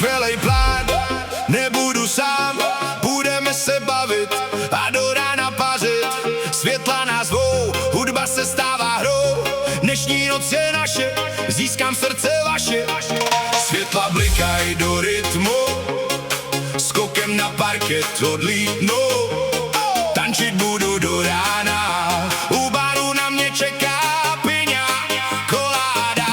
skvělej plán, nebudu sám, budeme se bavit a do rána pařit. Světla nás zvou, hudba se stává hrou, dnešní noc je naše, získám srdce vaše. Světla blikají do rytmu, skokem na parket odlítnu, tančit budu do rána, u baru na mě čeká piňa koláda.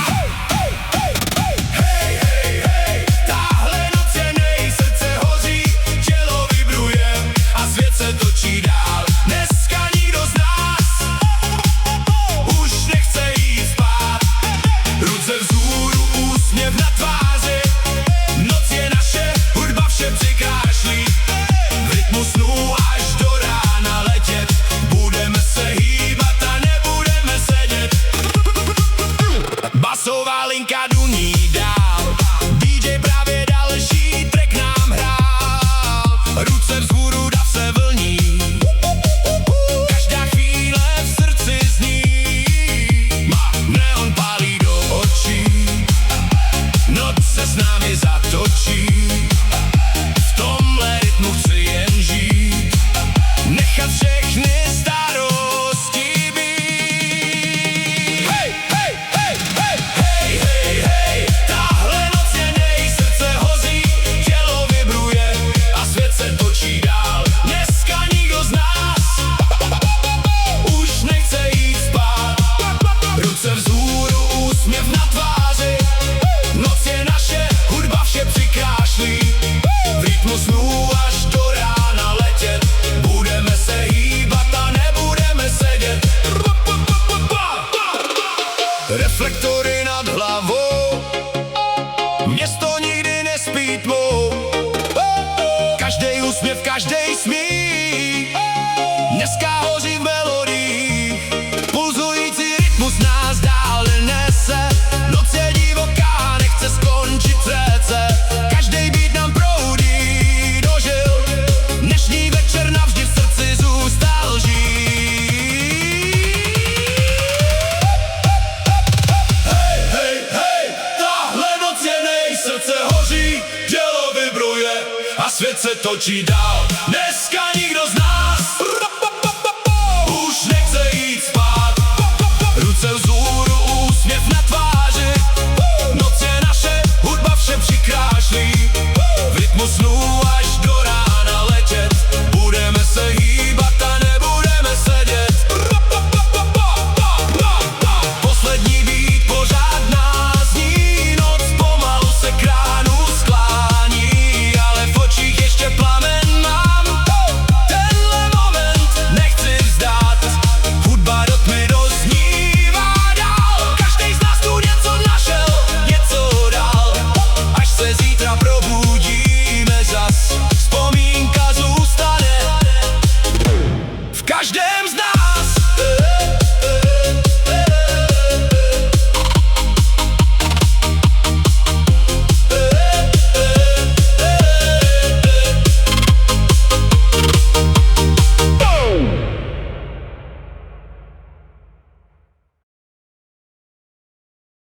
Hej, hej, hej, tahle noc je nej, srdce hoří, tělo vibruje a svět se točí dál. Dneska nikdo z nás už nechce jít spát, ruce vzhůru, úsměv na tváři, noc je naše, hudba vše přikrášlí. V rytmu snů až do rána letět, budeme se hýbat a nebudeme sedět. Basová linka duní dál, DJ právě další track nám hrál. Ruce vzhůru, dav se vlní, každá chvíle v srdci zní. Neon pálí do očí, noc se s námi zatočí. V tomhle rytmu chci jen žít, nechat všechny starosti být. Hej, hej, hej, hej, hej, hej, hej, tahle noc je nej, srdce hoří, tělo vibruje a svět se točí dál. Dneska nikdo z nás už nechce jít spát, ruce vzhůru, úsměv na tváři, noc je naše, hudba vše přikrášlí. V rytmu snů až do rána letět, budeme se hýbat a nebudeme sedět. Reflektory nad hlavou, město nikdy nespí tmou. Každej úsměv, každej smích, dneska hoří v melodiích. Pulzující rytmus nás dál nese, noc je divoká, nechce skončit přece. Každej beat nám proudí do žil, dnešní večer navždy v srdci zůstal žít. Hej, hej, hej, tahle noc je nej, srdce hoří, tělo vibruje a svět se točí dál. Dneska nikdo z nás